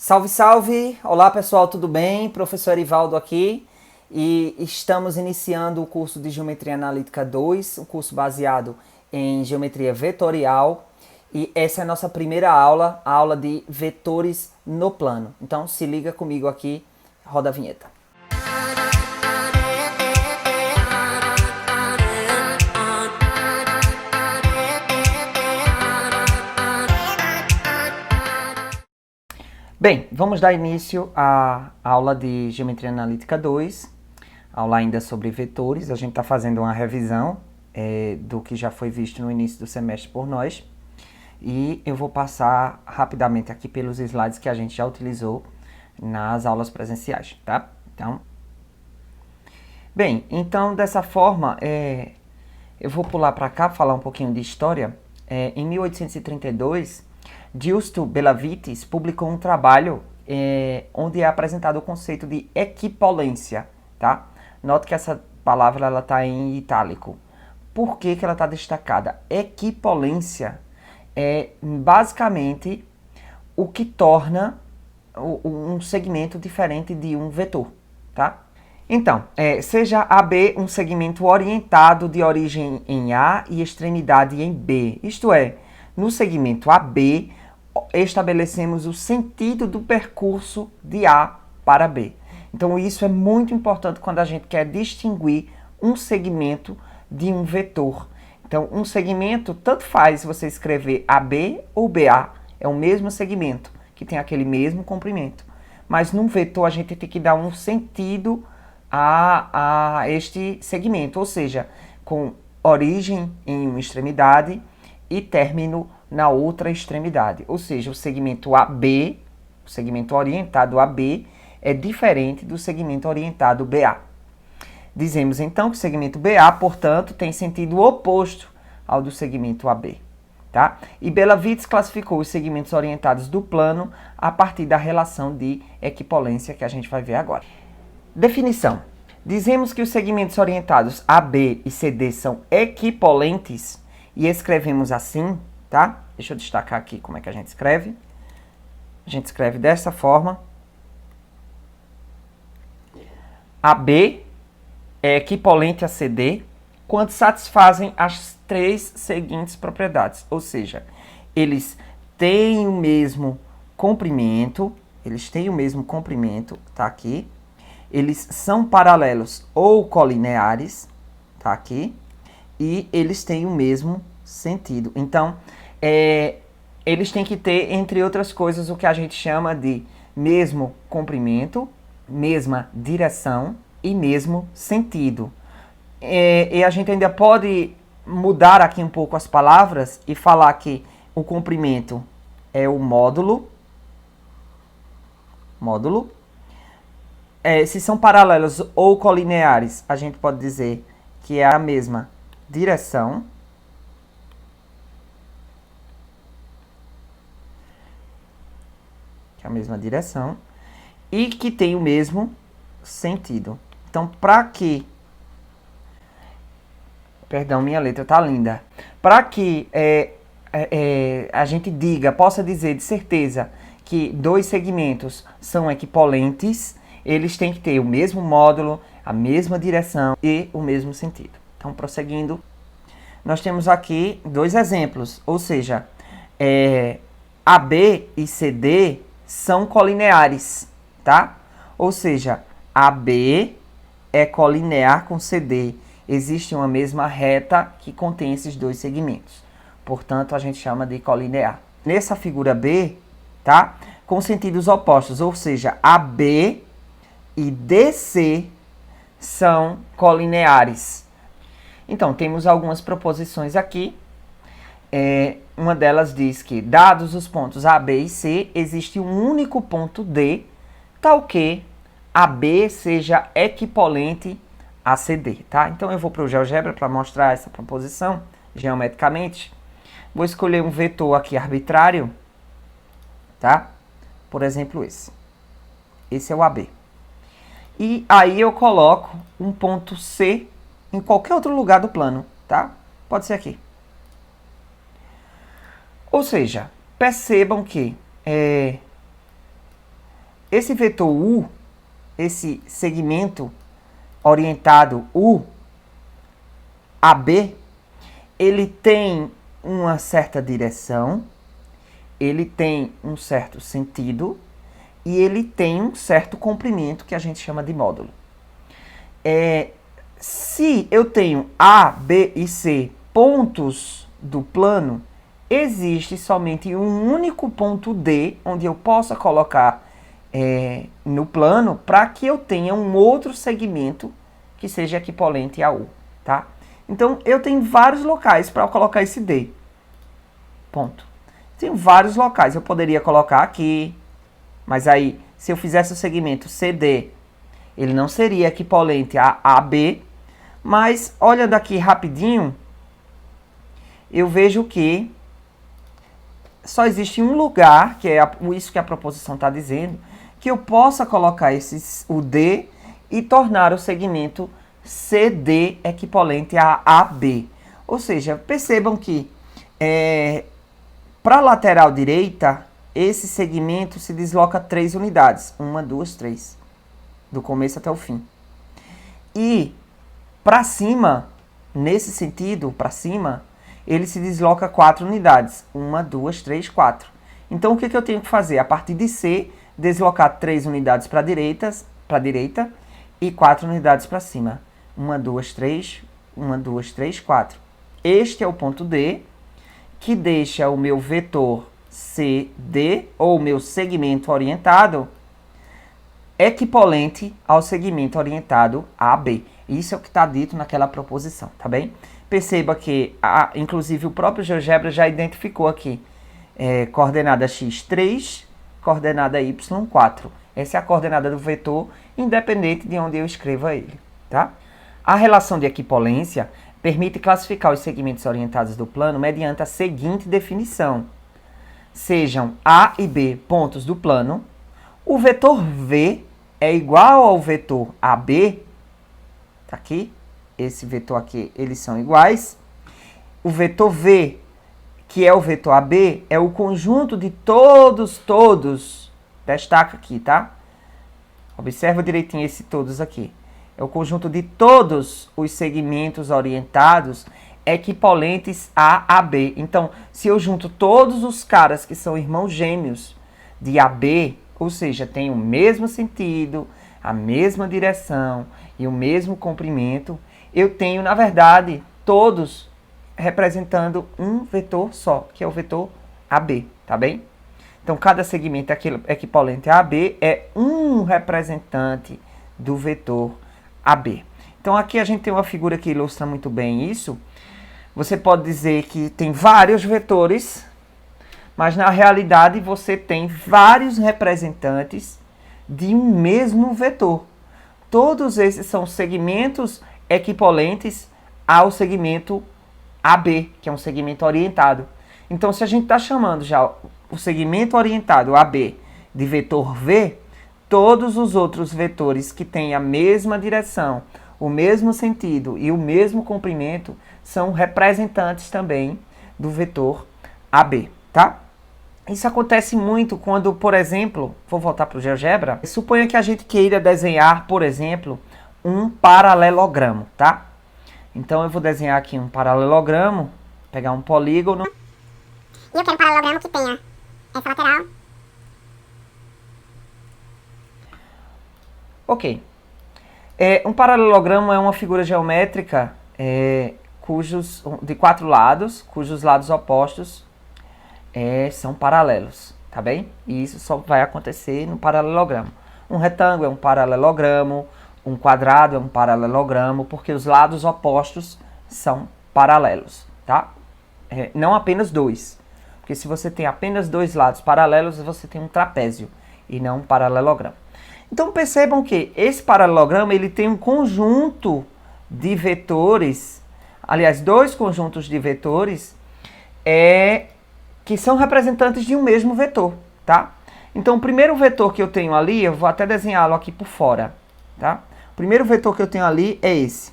Salve, salve! Olá pessoal, tudo bem? Professor Erivaldo aqui e estamos iniciando o curso de Geometria Analítica 2, um curso baseado em Geometria Vetorial, e essa é a nossa primeira aula, a aula de vetores no plano. Então se liga comigo aqui, roda a vinheta. Bem, vamos dar início à aula de Geometria Analítica 2, aula ainda sobre vetores. A gente está fazendo uma revisão do que já foi visto no início do semestre por nós. E eu vou passar rapidamente aqui pelos slides que a gente já utilizou nas aulas presenciais, tá? Então dessa forma, eu vou pular para cá, falar um pouquinho de história. Em 1832... Giusto Belavittis publicou um trabalho onde é apresentado o conceito de equipolência, tá? Note que essa palavra está em itálico. Por que ela está destacada? Equipolência é basicamente o que torna um segmento diferente de um vetor, tá? Então, seja AB um segmento orientado de origem em A e extremidade em B, isto é, no segmento AB, estabelecemos o sentido do percurso de A para B. Então, isso é muito importante quando a gente quer distinguir um segmento de um vetor. Então, um segmento, tanto faz você escrever AB ou BA, é o mesmo segmento, que tem aquele mesmo comprimento. Mas num vetor, a gente tem que dar um sentido a este segmento, ou seja, com origem em uma extremidade e término na outra extremidade. Ou seja, o segmento AB, o segmento orientado AB, é diferente do segmento orientado BA. Dizemos então que o segmento BA, portanto, tem sentido oposto ao do segmento AB. Tá? E Belavittis classificou os segmentos orientados do plano a partir da relação de equipolência que a gente vai ver agora. Definição. Dizemos que os segmentos orientados AB e CD são equipolentes e escrevemos assim, tá? Deixa eu destacar aqui como é que a gente escreve. A gente escreve dessa forma. AB é equipolente a CD quando satisfazem as três seguintes propriedades. Ou seja, eles têm o mesmo comprimento, tá aqui. Eles são paralelos ou colineares, tá aqui. E eles têm o mesmo sentido. Então, eles têm que ter, entre outras coisas, o que a gente chama de mesmo comprimento, mesma direção e mesmo sentido. E a gente ainda pode mudar aqui um pouco as palavras e falar que o comprimento é o módulo. Se são paralelos ou colineares, a gente pode dizer que é a mesma direção. E que tem o mesmo sentido. Então, para que... Perdão, minha letra tá linda. Para que a gente possa dizer de certeza que dois segmentos são equipolentes, eles têm que ter o mesmo módulo, a mesma direção e o mesmo sentido. Então, prosseguindo, nós temos aqui dois exemplos, ou seja, AB e CD são colineares, tá? Ou seja, AB é colinear com CD. Existe uma mesma reta que contém esses dois segmentos. Portanto, a gente chama de colinear. Nessa figura B, tá? Com sentidos opostos, ou seja, AB e DC são colineares. Então, temos algumas proposições aqui. Uma delas diz que, dados os pontos A, B e C, existe um único ponto D, tal que AB seja equipolente a CD, tá? Então, eu vou para o GeoGebra para mostrar essa proposição geometricamente. Vou escolher um vetor aqui arbitrário, tá? Por exemplo, esse. Esse é o AB. E aí eu coloco um ponto C em qualquer outro lugar do plano, tá? Pode ser aqui. Ou seja, percebam que esse vetor U, esse segmento orientado U, AB, ele tem uma certa direção, ele tem um certo sentido e ele tem um certo comprimento que a gente chama de módulo. Se eu tenho A, B e C pontos do plano, existe somente um único ponto D onde eu possa colocar no plano para que eu tenha um outro segmento que seja equivalente a U, tá? Então, eu tenho vários locais para colocar esse D. Ponto. Tenho vários locais. Eu poderia colocar aqui, mas aí, se eu fizesse o segmento CD, ele não seria equivalente a AB, mas, olhando aqui rapidinho, eu vejo que só existe um lugar, que é isso que a proposição está dizendo, que eu possa colocar o D e tornar o segmento CD equivalente a AB. Ou seja, percebam que para a lateral direita, esse segmento se desloca 3 unidades. 1, 2, 3. Do começo até o fim. E para cima, nesse sentido, para cima, ele se desloca 4 unidades. 1, 2, 3, 4. Então, o que eu tenho que fazer? A partir de C, deslocar 3 unidades para a direita e 4 unidades para cima. 1, 2, 3, 1, 2, 3, 4. Este é o ponto D, que deixa o meu vetor CD, ou o meu segmento orientado, equivalente ao segmento orientado AB. Isso é o que está dito naquela proposição, tá bem? Perceba que, inclusive, o próprio GeoGebra já identificou aqui coordenada x 3, coordenada y 4. Essa é a coordenada do vetor, independente de onde eu escreva ele, tá? A relação de equivalência permite classificar os segmentos orientados do plano mediante a seguinte definição. Sejam A e B pontos do plano, o vetor V é igual ao vetor AB, tá aqui, esse vetor aqui, eles são iguais. O vetor V, que é o vetor AB, é o conjunto de todos, destaca aqui, tá? Observa direitinho esse todos aqui. É o conjunto de todos os segmentos orientados equivalentes a AB. Então, se eu junto todos os caras que são irmãos gêmeos de AB, ou seja, tem o mesmo sentido, a mesma direção e o mesmo comprimento, eu tenho, na verdade, todos representando um vetor só, que é o vetor AB, tá bem? Então, cada segmento equivalente a AB é um representante do vetor AB. Então, aqui a gente tem uma figura que ilustra muito bem isso. Você pode dizer que tem vários vetores, mas na realidade você tem vários representantes de um mesmo vetor. Todos esses são segmentos equivalentes ao segmento AB, que é um segmento orientado. Então, se a gente está chamando já o segmento orientado AB de vetor V, todos os outros vetores que têm a mesma direção, o mesmo sentido e o mesmo comprimento são representantes também do vetor AB, tá? Isso acontece muito quando, por exemplo, vou voltar para o GeoGebra, suponha que a gente queira desenhar, por exemplo, um paralelogramo, tá? Então eu vou desenhar aqui um paralelogramo, pegar um polígono. E eu quero um paralelogramo que tenha essa lateral. Ok. Um paralelogramo é uma figura geométrica de 4 lados, cujos lados opostos são paralelos, tá bem? E isso só vai acontecer no paralelogramo. Um retângulo é um paralelogramo, um quadrado é um paralelogramo, porque os lados opostos são paralelos, tá? Não apenas dois, porque se você tem apenas 2 lados paralelos, você tem um trapézio e não um paralelogramo. Então percebam que esse paralelogramo ele tem um conjunto de vetores, aliás, 2 conjuntos de vetores que são representantes de um mesmo vetor, tá? Então o primeiro vetor que eu tenho ali, eu vou até desenhá-lo aqui por fora, tá? O primeiro vetor que eu tenho ali é esse.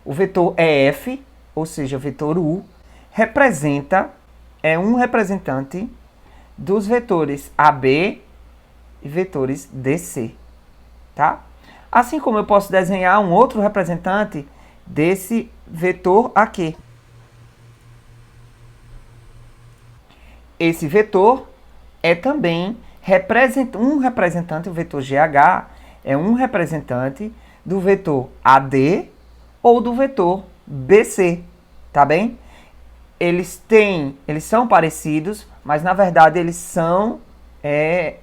O vetor EF, ou seja, o vetor U, é um representante dos vetores AB e vetores DC, tá? Assim como eu posso desenhar um outro representante desse vetor aqui. Esse vetor é também um representante, o vetor GH é um representante do vetor AD ou do vetor BC, tá bem? Eles são parecidos, mas na verdade eles são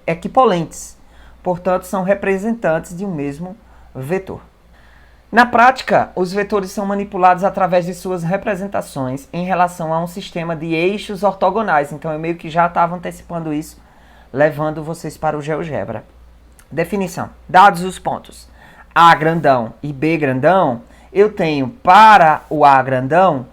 equipolentes. Portanto, são representantes de um mesmo vetor. Na prática, os vetores são manipulados através de suas representações em relação a um sistema de eixos ortogonais. Então, eu meio que já estava antecipando isso, levando vocês para o GeoGebra. Definição. Dados os pontos A grandão e B grandão, eu tenho para o A grandão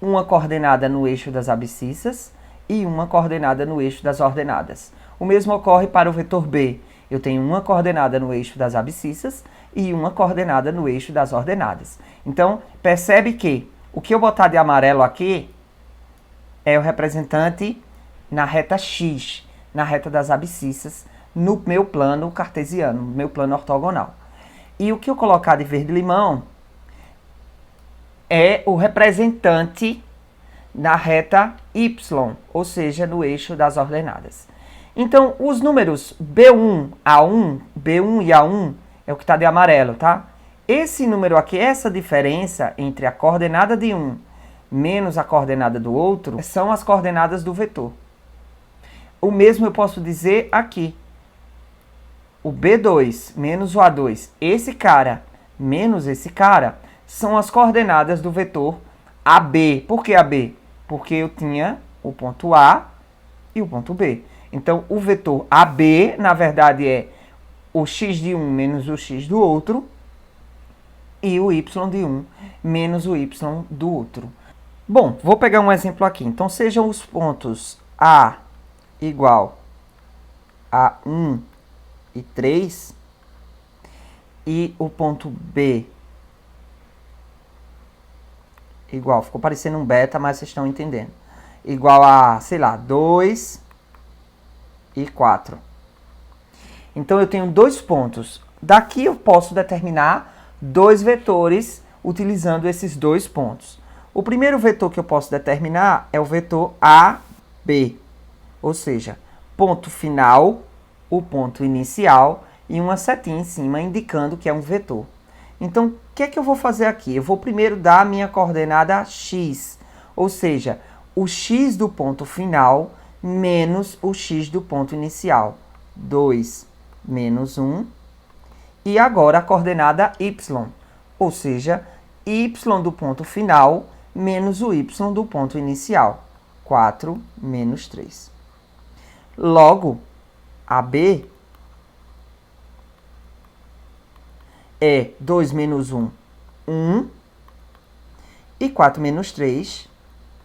uma coordenada no eixo das abscissas e uma coordenada no eixo das ordenadas. O mesmo ocorre para o vetor B. Eu tenho uma coordenada no eixo das abscissas e uma coordenada no eixo das ordenadas. Então, percebe que o que eu botar de amarelo aqui é o representante na reta X, na reta das abscissas, no meu plano cartesiano, no meu plano ortogonal. E o que eu colocar de verde-limão é o representante na reta Y, ou seja, no eixo das ordenadas. Então, os números B1, A1, B1 e A1 é o que está de amarelo, tá? Esse número aqui, essa diferença entre a coordenada de um menos a coordenada do outro, são as coordenadas do vetor. O mesmo eu posso dizer aqui. O B2 menos o A2, esse cara menos esse cara, são as coordenadas do vetor AB. Por que AB? Porque eu tinha o ponto A e o ponto B. Então, o vetor AB, na verdade, é o x de um menos o x do outro e o y de um menos o y do outro. Bom, vou pegar um exemplo aqui. Então, sejam os pontos A igual a 1 e 3 e o ponto B igual, ficou parecendo um beta, mas vocês estão entendendo, igual a, sei lá, 2 e 4. Então, eu tenho dois pontos. Daqui eu posso determinar dois vetores utilizando esses dois pontos. O primeiro vetor que eu posso determinar é o vetor AB, ou seja, ponto final, o ponto inicial e uma setinha em cima indicando que é um vetor. Então, o que é que eu vou fazer aqui? Eu vou primeiro dar a minha coordenada x, ou seja, o x do ponto final menos o x do ponto inicial. 2 menos 1. E agora a coordenada y, ou seja, y do ponto final menos o y do ponto inicial. 4 menos 3. Logo, AB é 2 menos 1, 1. E 4 menos 3,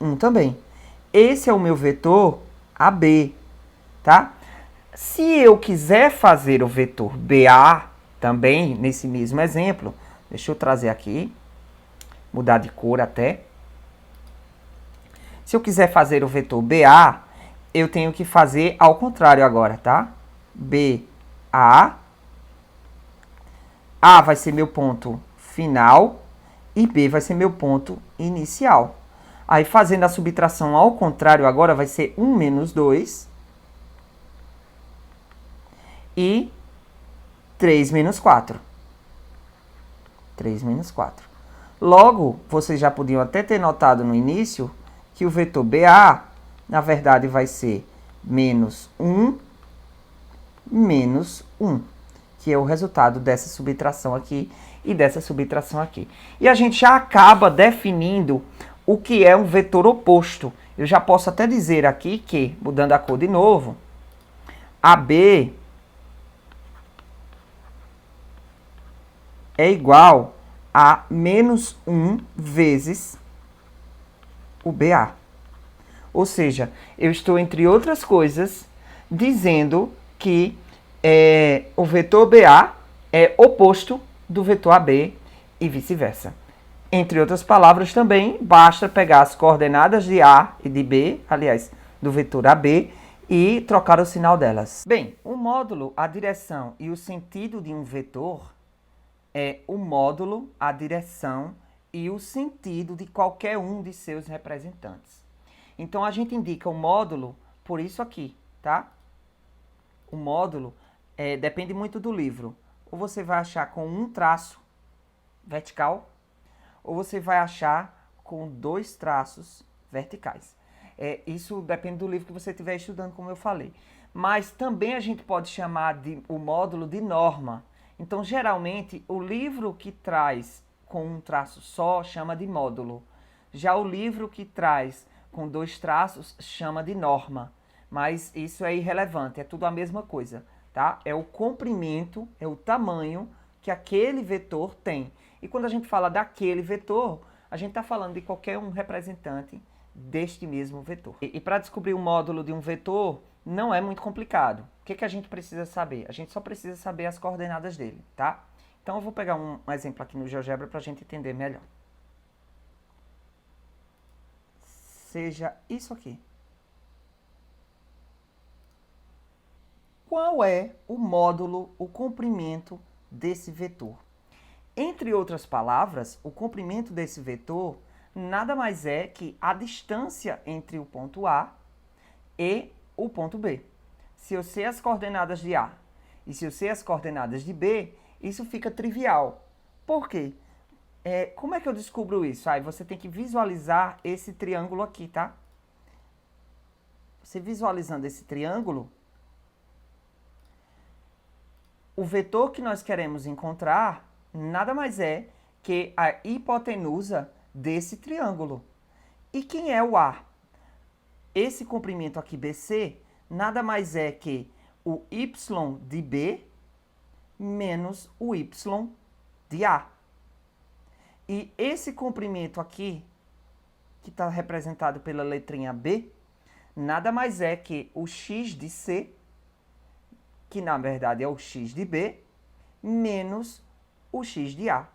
1 também. Esse é o meu vetor AB, tá? Se eu quiser fazer o vetor BA também, nesse mesmo exemplo, deixa eu trazer aqui, mudar de cor até. Se eu quiser fazer o vetor BA, eu tenho que fazer ao contrário agora, tá? BA, A vai ser meu ponto final e B vai ser meu ponto inicial. Aí, fazendo a subtração ao contrário agora, vai ser 1 menos 2 e 3 menos 4. 3 menos 4. Logo, vocês já podiam até ter notado no início que o vetor BA, na verdade, vai ser menos 1 menos 1, que é o resultado dessa subtração aqui e dessa subtração aqui. E a gente já acaba definindo o que é um vetor oposto. Eu já posso até dizer aqui que, mudando a cor de novo, AB é igual a menos 1 vezes o BA. Ou seja, eu estou, entre outras coisas, dizendo que o vetor BA é oposto do vetor AB e vice-versa. Entre outras palavras também, basta pegar as coordenadas de A e de B, aliás, do vetor AB, e trocar o sinal delas. Bem, o módulo, a direção e o sentido de um vetor é o módulo, a direção e o sentido de qualquer um de seus representantes. Então, a gente indica o módulo por isso aqui, tá? O módulo depende muito do livro. Ou você vai achar com um traço vertical, ou você vai achar com 2 traços verticais. Isso depende do livro que você estiver estudando, como eu falei. Mas também a gente pode chamar o módulo de norma. Então, geralmente, o livro que traz com um traço só chama de módulo. Já o livro que traz com 2 traços chama de norma. Mas isso é irrelevante, é tudo a mesma coisa, tá? É o comprimento, é o tamanho que aquele vetor tem. E quando a gente fala daquele vetor, a gente está falando de qualquer um representante deste mesmo vetor. E para descobrir o módulo de um vetor, não é muito complicado. O que a gente precisa saber? A gente só precisa saber as coordenadas dele, tá? Então eu vou pegar um exemplo aqui no GeoGebra para a gente entender melhor. Seja isso aqui. Qual é o módulo, o comprimento desse vetor? Entre outras palavras, o comprimento desse vetor nada mais é que a distância entre o ponto A e o ponto B. Se eu sei as coordenadas de A e se eu sei as coordenadas de B, isso fica trivial. Por quê? Como é que eu descubro isso? Aí você tem que visualizar esse triângulo aqui, tá? Você visualizando esse triângulo, o vetor que nós queremos encontrar nada mais é que a hipotenusa desse triângulo. E quem é o A? Esse comprimento aqui BC nada mais é que o y de B menos o y de A. E esse comprimento aqui, que está representado pela letrinha B, nada mais é que o x de C, que na verdade é o x de B, menos o x de A.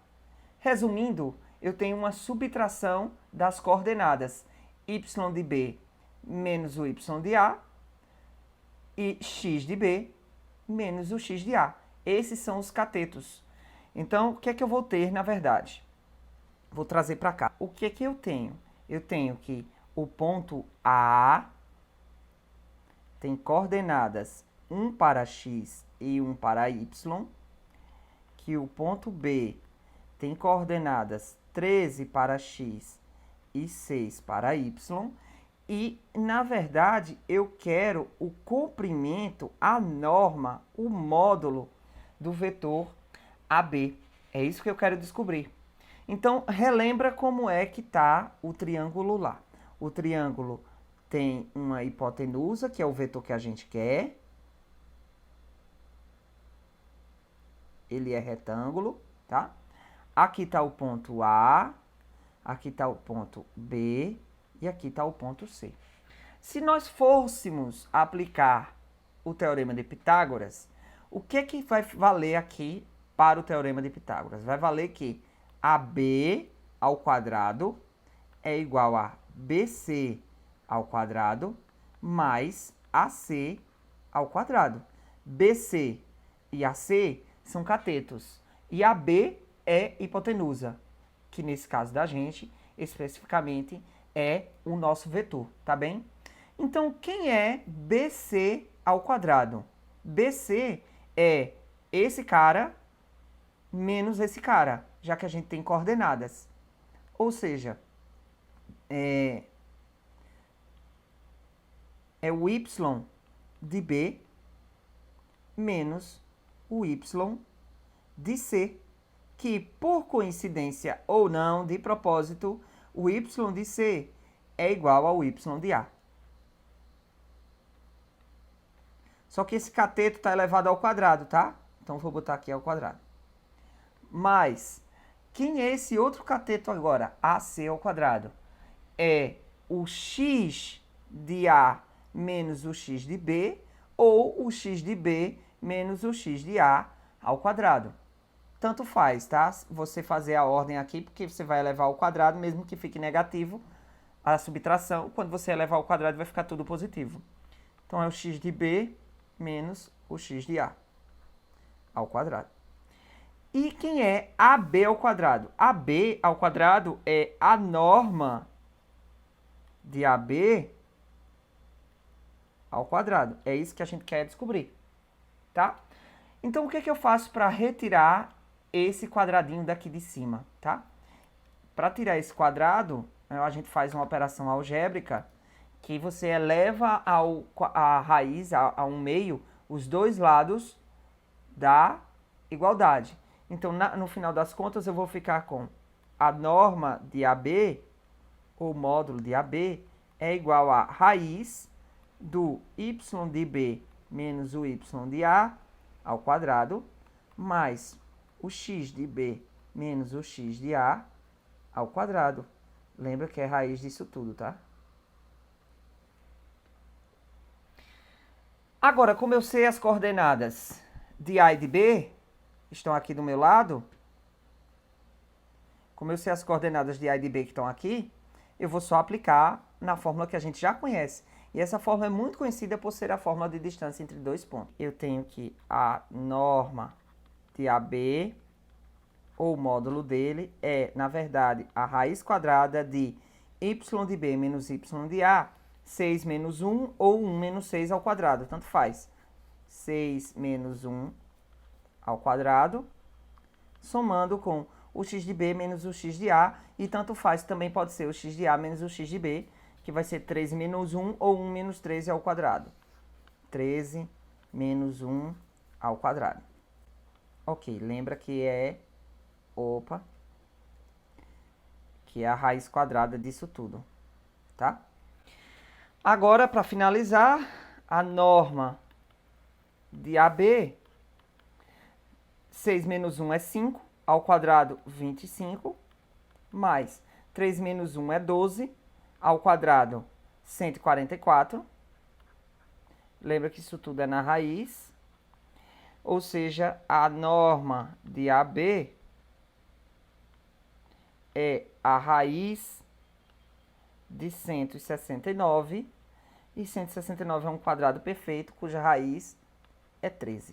Resumindo, eu tenho uma subtração das coordenadas y de B menos o y de A e x de B menos o x de A. Esses são os catetos. Então, o que é que eu vou ter, na verdade? Vou trazer para cá. O que é que eu tenho? Eu tenho que o ponto A tem coordenadas 1 para x e 1 para y, que o ponto B tem coordenadas 13 para x e 6 para y, e, na verdade, eu quero o comprimento, a norma, o módulo do vetor AB. É isso que eu quero descobrir. Então, relembra como é que está o triângulo lá. O triângulo tem uma hipotenusa, que é o vetor que a gente quer. Ele é retângulo, tá? Aqui está o ponto A, aqui está o ponto B e aqui está o ponto C. Se nós fôssemos aplicar o teorema de Pitágoras, o que vai valer aqui para o teorema de Pitágoras? Vai valer que AB ao quadrado é igual a BC ao quadrado mais AC ao quadrado. BC e AC são catetos e AB é hipotenusa, que nesse caso da gente, especificamente, é o nosso vetor, tá bem? Então, quem é BC ao quadrado? BC é esse cara menos esse cara, já que a gente tem coordenadas. Ou seja, é o y de B menos o y de C, que por coincidência ou não, de propósito, o y de C é igual ao y de A. Só que esse cateto está elevado ao quadrado, tá? Então, vou botar aqui ao quadrado. Mas, quem é esse outro cateto agora? AC ao quadrado. É o x de A menos o x de B, ou o x de B menos o x de A ao quadrado. Tanto faz, tá? Você fazer a ordem aqui, porque você vai elevar ao quadrado, mesmo que fique negativo a subtração. Quando você elevar ao quadrado, vai ficar tudo positivo. Então, é o x de B menos o x de A ao quadrado. E quem é AB ao quadrado? AB ao quadrado é a norma de AB ao quadrado. É isso que a gente quer descobrir, tá? Então, o que eu faço para retirar esse quadradinho daqui de cima, tá? Para tirar esse quadrado, a gente faz uma operação algébrica que você eleva a raiz, a um meio, os dois lados da igualdade. Então, no final das contas, eu vou ficar com a norma de AB, ou módulo de AB, é igual a raiz do y de B menos o y de A ao quadrado, mais o x de B menos o x de A ao quadrado. Lembra que é raiz disso tudo, tá? Agora, como eu sei as coordenadas de A e de B, estão aqui do meu lado, como eu sei as coordenadas de A e de B que estão aqui, eu vou só aplicar na fórmula que a gente já conhece. E essa fórmula é muito conhecida por ser a fórmula de distância entre dois pontos. Eu tenho que a norma de AB, ou o módulo dele, é, na verdade, a raiz quadrada de y de B menos y de A, 6 menos 1 ou 1 menos 6 ao quadrado, tanto faz. 6 menos 1 ao quadrado, somando com o x de B menos o x de A, e tanto faz, também pode ser o x de A menos o x de B, que vai ser 13 menos 1 ou 1 menos 13 ao quadrado. 13 menos 1 ao quadrado. Ok, lembra que é, que é a raiz quadrada disso tudo, tá? Agora, para finalizar, a norma de AB, 6 menos 1 é 5, ao quadrado 25, mais 3 menos 1 é 12, ao quadrado 144. Lembra que isso tudo é na raiz. Ou seja, a norma de AB é a raiz de 169. E 169 é um quadrado perfeito, cuja raiz é 13.